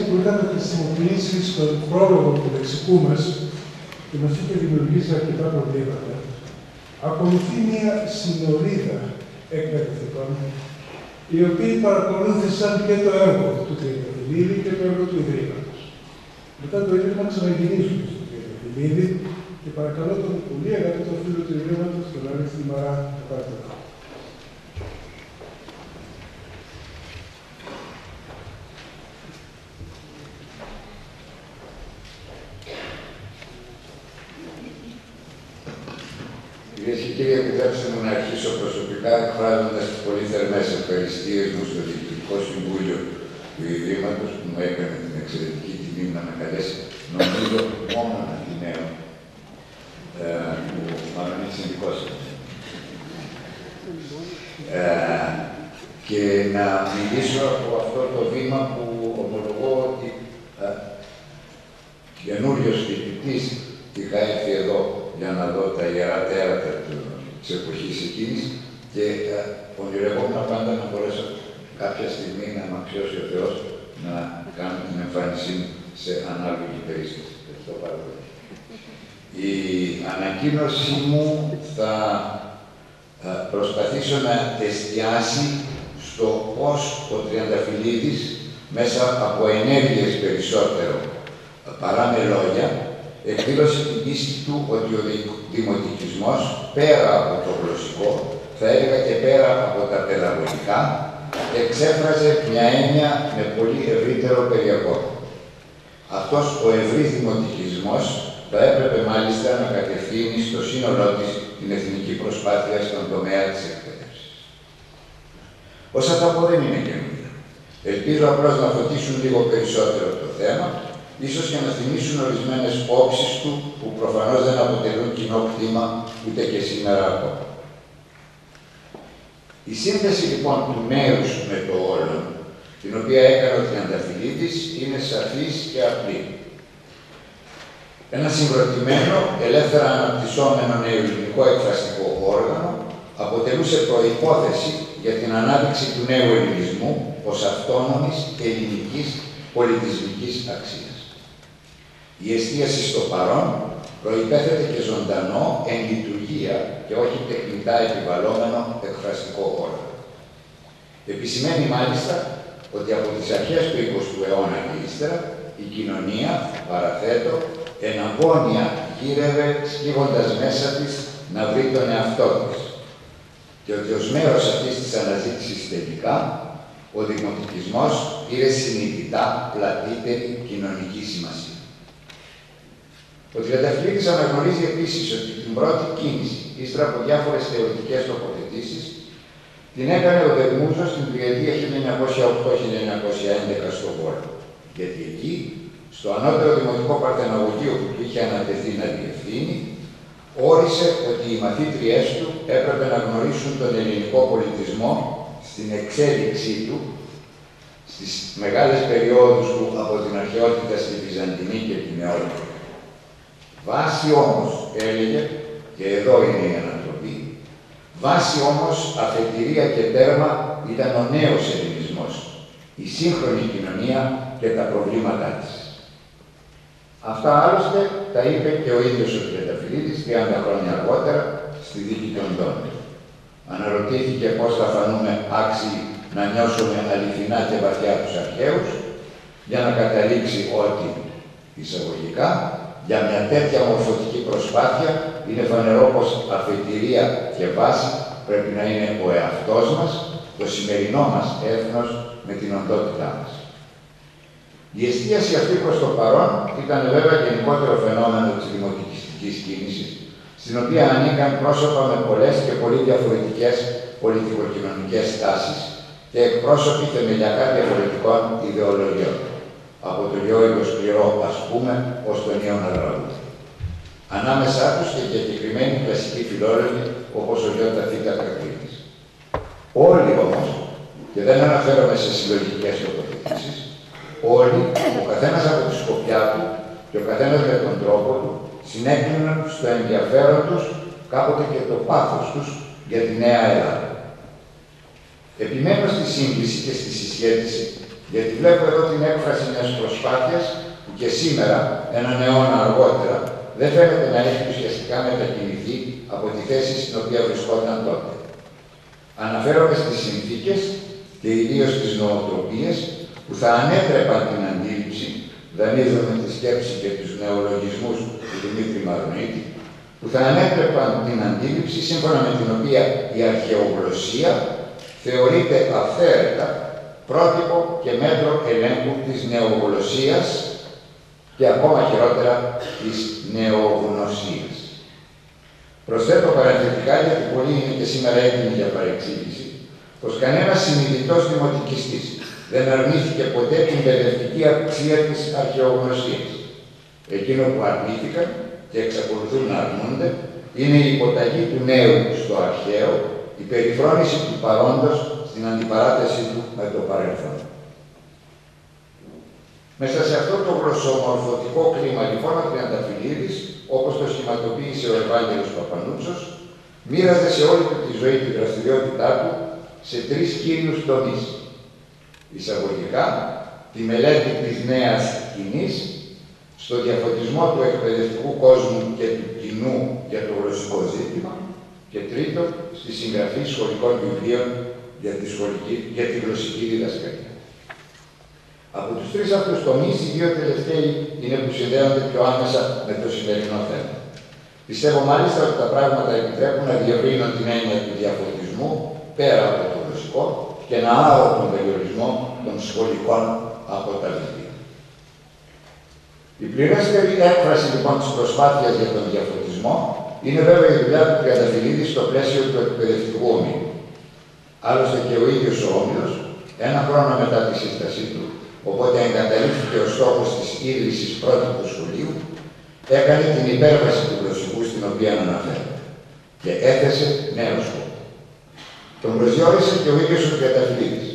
που είχαμε χρησιμοποιήσει στον πρόλογο του λεξικού μας και μας είχε δημιουργήσει αρκετά προβλήματα, ακολουθεί μία συνολίδα εκπαιδευτικών, οι οποίοι παρακολούθησαν και το έργο του Τριανταφυλλίδη και το έργο του Ιδρύματος. Μετά το Ίδρυμα ξαναγυρίζουν στο Τριανταφυλλίδη και παρακαλώ τον πολύ αγαπητό φίλο του Ιδρύματος, τον Αλέξη Μαρά, να πάρει το λόγο. Κυρίες και κύριοι, επιτρέψτε μου να αρχίσω προσωπικά εκφράζοντας τις πολύ θερμές ευχαριστίες μου στο Διοικητικό Συμβούλιο του Ιδρύματος που μου έκανε την εξαιρετική τιμή να με καλέσει, νομίζω μόνο να νέο, που μάλλον είναι συνδικός. Και να μιλήσω από αυτό το βήμα που ομολογώ ότι καινούριος φοιτητής είχα έρθει εδώ για να δω τα ιερά τέρατα της εποχής εκείνης και ονειρευόμουν πάντα να μπορέσω κάποια στιγμή να μ' αξιώσει ο Θεός να κάνω την εμφάνισή μου σε ανάλογη περίσταση. Ευχαριστώ πάρα πολύ. Η ανακοίνωσή μου θα προσπαθήσω να εστιάσει στο πώς ο Τριανταφυλλίδης μέσα από ενέργειες περισσότερο παρά με λόγια εκδήλωσε την πίστη του ότι ο δημοτικισμός πέρα από το γλωσσικό, θα έλεγα και πέρα από τα παιδαγωγικά, εξέφραζε μια έννοια με πολύ ευρύτερο περιεχόμενο. Αυτός ο ευρύς δημοτικισμός θα έπρεπε μάλιστα να κατευθύνει στο σύνολό της την εθνική προσπάθεια στον τομέα της εκπαίδευσης. Όσα θα πω δεν είναι καινούργια. Ελπίζω απλώς να φωτίσουν λίγο περισσότερο το θέμα, ίσως και να θυμίσουν ορισμένες όψεις του που προφανώς δεν αποτελούν κοινό κτήμα ούτε και σήμερα ακόμα. Η σύνθεση λοιπόν του μέρους με το όλον, την οποία έκανε ο Τριανταφυλλίδης, είναι σαφής και απλή. Ένα συγκροτημένο, ελεύθερα αναπτυσσόμενο νεοελληνικό εκφραστικό όργανο αποτελούσε προϋπόθεση για την ανάδειξη του νέου ελληνισμού ως αυτόνομης ελληνικής πολιτισμικής αξίας. Η εστίαση στο παρόν προϋπέθεται και ζωντανό εν λειτουργία και όχι τεχνητά επιβαλλόμενο εκφραστικό όργανο. Επισημαίνει μάλιστα ότι από τις αρχές του 20ου αιώνα και ύστερα η κοινωνία, παραθέτω, εν αγώνια γύρευε σκύβοντας μέσα της να βρει τον εαυτό της και ότι ως μέρος αυτής της αναζήτησης τελικά ο δημοτικισμός πήρε συνειδητά πλατύτερη κοινωνική σημασία. Ο Τριανταφυλλίδης αναγνωρίζει επίσης ότι την πρώτη κίνηση, ύστερα από διάφορες θεωρητικές τοποθετήσεις, την έκανε ο Δερμούζος την τριετία 1908-1911 στο Βόλο. Γιατί εκεί, στο ανώτερο δημοτικό παρθεναγωγείο που του είχε ανατεθεί να διευθύνει, όρισε ότι οι μαθήτριές του έπρεπε να γνωρίσουν τον ελληνικό πολιτισμό στην εξέλιξή του, στις μεγάλες περιόδους του από την αρχαιότητα στη Βυζαντινή και την νεότητα. Βάση όμως, έλεγε, και εδώ είναι η ανατροπή, βάση όμως, αφετηρία και τέρμα ήταν ο νέος ελληνισμός, η σύγχρονη κοινωνία και τα προβλήματά της. Αυτά άλλωστε τα είπε και ο ίδιος ο Τριανταφυλλίδης 30 χρόνια αργότερα στη δίκη των Δόνων. Αναρωτήθηκε πώς θα φανούμε άξιοι να νιώσουμε αληθινά και βαθιά τους αρχαίους, για να καταλήξει ότι, εισαγωγικά, για μια τέτοια μορφωτική προσπάθεια είναι φανερό πως αφετηρία και βάση πρέπει να είναι ο εαυτός μας, το σημερινό μας έθνος με την οντότητά μας. Η εστίαση αυτή προς το παρόν ήταν βέβαια γενικότερο φαινόμενο της δημοτικιστικής κίνησης, στην οποία ανήκαν πρόσωπα με πολλές και πολύ διαφορετικές πολιτικοκοινωνικές τάσεις και εκπρόσωποι θεμελιακά διαφορετικών ιδεολογιών. Από το Γιώργο Σκληρό, ας πούμε, ως τον Ιώνα Ραούτ. Ανάμεσά τους και συγκεκριμένοι κλασικοί φιλόλογοι, όπως ο Γιώτα Θήκα Κακρίτης. Όλοι όμως, και δεν αναφέρομαι σε συλλογικές τοποθετήσεις, όλοι, ο καθένας από τη σκοπιά του και ο καθένας με τον τρόπο του, συνέκριναν στο ενδιαφέρον τους, κάποτε και το πάθος τους, για τη Νέα Ελλάδα. Επιμένω στη σύγκληση και στη συσχέτιση, γιατί βλέπω εδώ την έκφραση μιας προσπάθειας που και σήμερα, έναν αιώνα αργότερα, δεν φαίνεται να έχει ουσιαστικά μετακινηθεί από τη θέση στην οποία βρισκόταν τότε. Αναφέρομαι στις συνθήκες και ιδίως τις νοοτροπίες που θα ανέτρεπαν την αντίληψη, δανείζομαι τη σκέψη και τους νεολογισμούς του Δημήτρη Μαρονίτη, που θα ανέτρεπαν την αντίληψη σύμφωνα με την οποία η αρχαιογλωσσία θεωρείται αυθαίρετα πρότυπο και μέτρο ελέγχου της νεογλωσσίας και ακόμα χειρότερα της νεογνωσίας. Προσθέτω παρενθετικά, γιατί πολλοί είναι και σήμερα έτοιμοι για παρεξήγηση, πως κανένας συνειδητός δημοτικιστής δεν αρνήθηκε ποτέ την παιδευτική αξία της αρχαιογνωσίας. Εκείνο που αρνήθηκαν και εξακολουθούν να αρνούνται είναι η υποταγή του νέου στο αρχαίο, η περιφρόνηση του παρόντος στην αντιπαράθεση του με το παρελθόν. Μέσα σε αυτό το γλωσσομορφωτικό κλίμα, λοιπόν, ο Τριανταφυλλίδης, όπως το σχηματοποίησε ο Ευάγγελος Παπανούτσος, μοίραζε σε όλη τη ζωή τη δραστηριότητά του σε τρεις κύριους τομείς. Εισαγωγικά, τη μελέτη της νέας κοινής, στο διαφωτισμό του εκπαιδευτικού κόσμου και του κοινού για το γλωσσικό ζήτημα και τρίτο, στη συγγραφή σχολικών βιβλίων για τη γλωσσική διδασκαλία. Από τους τρεις αυτούς τομείς, οι δύο τελευταίοι είναι που συνδέονται πιο άμεσα με το σημερινό θέμα. Πιστεύω μάλιστα ότι τα πράγματα επιτρέπουν να διευρύνουν την έννοια του διαφωτισμού πέρα από το γλωσσικό και να άρω τον περιορισμό των σχολικών από τα βιβλία. Η πληρέστερη έκφραση λοιπόν της προσπάθειας για τον διαφωτισμό είναι βέβαια η δουλειά του Τριανταφυλλίδη στο πλαίσιο του εκπαιδευτικού ομίλου. Άλλωστε και ο ίδιος ο όμιλος, ένα χρόνο μετά τη σύστασή του, οπότε εγκαταλείφθηκε ο στόχος της ίδρυσης πρότυπου σχολείου, έκανε την υπέρβαση του γλωσσικού στην οποία αναφέρεται και έθεσε νέο σκοπό. Τον προσδιορίσε και ο ίδιος ο Τριανταφυλλίδης.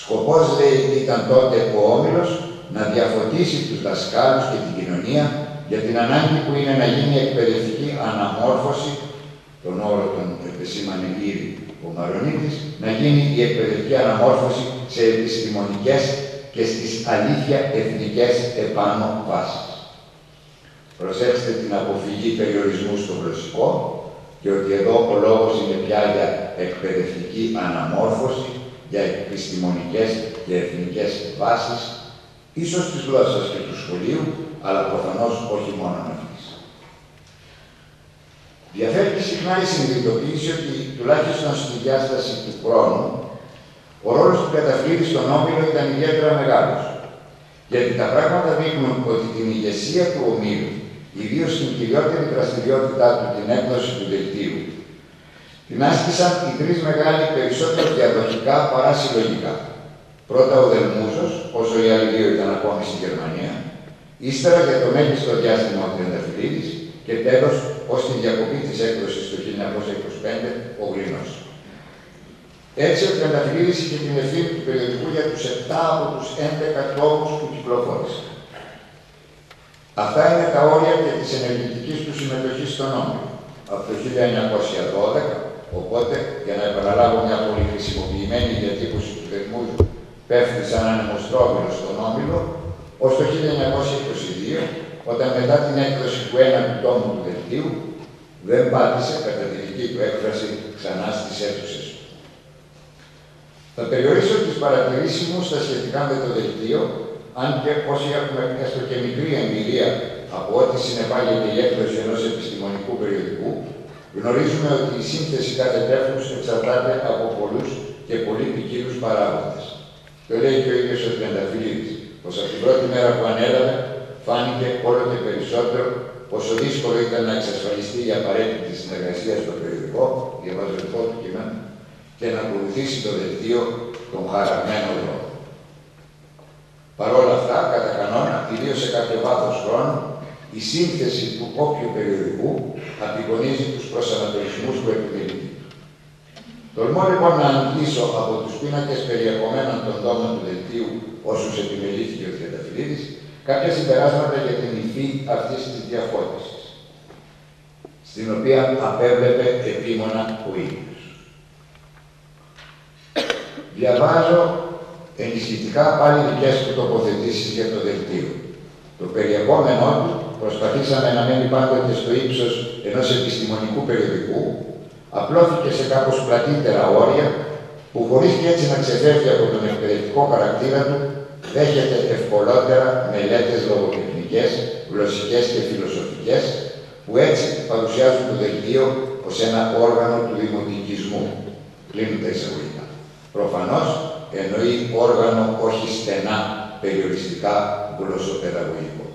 Σκοπός, λέει, ήταν τότε ο όμιλος να διαφωτίσει τους δασκάλους και την κοινωνία για την ανάγκη που είναι να γίνει εκπαιδευτική αναμόρφωση, τον όρο τον επεσήμανε ήδη ο Μαρονίτης, να γίνει η εκπαιδευτική αναμόρφωση σε επιστημονικές και στις αλήθεια εθνικές επάνω βάσεις. Προσέξτε την αποφυγή περιορισμού στο γλωσσικό και ότι εδώ ο λόγος είναι πια για εκπαιδευτική αναμόρφωση, για επιστημονικές και εθνικές βάσεις, ίσως της γλώσσας και του σχολείου, αλλά προφανώς όχι μόνο αυτής. Διαφέρει συχνά η συνειδητοποίηση ότι τουλάχιστον στη διάσταση του χρόνου, ο ρόλος του Τριανταφυλλίδη στον όμιλο ήταν ιδιαίτερα μεγάλος. Γιατί τα πράγματα δείχνουν ότι την ηγεσία του ομίλου, ιδίως στην κυριότερη δραστηριότητά του, την έκδοση του δελτίου, την άσκησαν οι τρεις μεγάλοι περισσότερο διαδοχικά παρά συλλογικά. Πρώτα ο Δελμούζος, όσο οι άλλοι δύο ήταν ακόμη στη Γερμανία, ύστερα για το μέγιστο διάστημα ο Τριανταφυλλίδης και τέλος, ως τη διακοπή της έκδοσης το 1925, ο Γλινός. Έτσι, ο Τριανταφυλλίδης είχε την ευθύνη του περιοδικού για τους 7 από τους 11 τόμους που κυκλοφόρησαν. Αυτά είναι τα όρια και της ενεργητικής του συμμετοχής στον όμιλο. Από το 1912, οπότε, για να επαναλάβω μια πολύ χρησιμοποιημένη διατύπωση του Δελμούζου, πέφτει σαν ανεμοστρόβιλο στον όμιλο, ως το 1922, όταν μετά την έκδοση του ένατου τόμου του δελτίου, δεν πάτησε, κατά τη δική του έκφραση, ξανά στις αίθουσες του. Θα περιορίσω τις παρατηρήσεις μου στα σχετικά με το δελτίο, αν και όσοι έχουμε έστω και μικρή εμπειρία από ό,τι συνεπάγεται η έκδοση ενός επιστημονικού περιοδικού, γνωρίζουμε ότι η σύνθεση κάθε τεύχους εξαρτάται από πολλούς και πολύ ποικίλους παράγοντες. Το λέει και ο ίδιος ο Τριανταφυλλίδης, πως από την πρώτη μέρα που ανέλαβε, φάνηκε όλο και περισσότερο πόσο δύσκολο ήταν να εξασφαλιστεί η απαραίτητη συνεργασία στο περιοδικό, διαβάζω το του κειμένου, και να ακολουθήσει το δελτίο τον χαραγμένο δρόμο. Παρ' όλα αυτά, κατά κανόνα, ιδίως σε κάποιο βάθος χρόνου, η σύνθεση του όποιου περιοδικού απεικονίζει τους προσανατολισμούς του επιμελητή. Τολμώ λοιπόν να αντλήσω από τους πίνακες περιεχομένων των τόμων του δελτίου, όσους επιμελήθηκε ο Τριανταφυλλίδης, κάποια συμπεράσματα για την υφή αυτής της διαφώτισης, στην οποία απέβλεπε επίμονα ο ίδιος. Διαβάζω ενισχυτικά πάλι δικές του τοποθετήσεις για το δελτίο. Το περιεχόμενό του προσπαθήσαμε να μένει πάντοτε στο ύψος ενός επιστημονικού περιοδικού, απλώθηκε σε κάπως πλατύτερα όρια, που χωρίς και έτσι να ξεφεύγει από τον εκπαιδευτικό χαρακτήρα του, δέχεται ευκολότερα μελέτες λογοτεχνικές, γλωσσικές και φιλοσοφικές, που έτσι παρουσιάζουν το δελτίο ως ένα όργανο του δημοτικισμού. Κλείνουν τα εισαγωγικά. Προφανώς εννοεί όργανο όχι στενά, περιοριστικά, γλωσσοπαιδαγωγικό.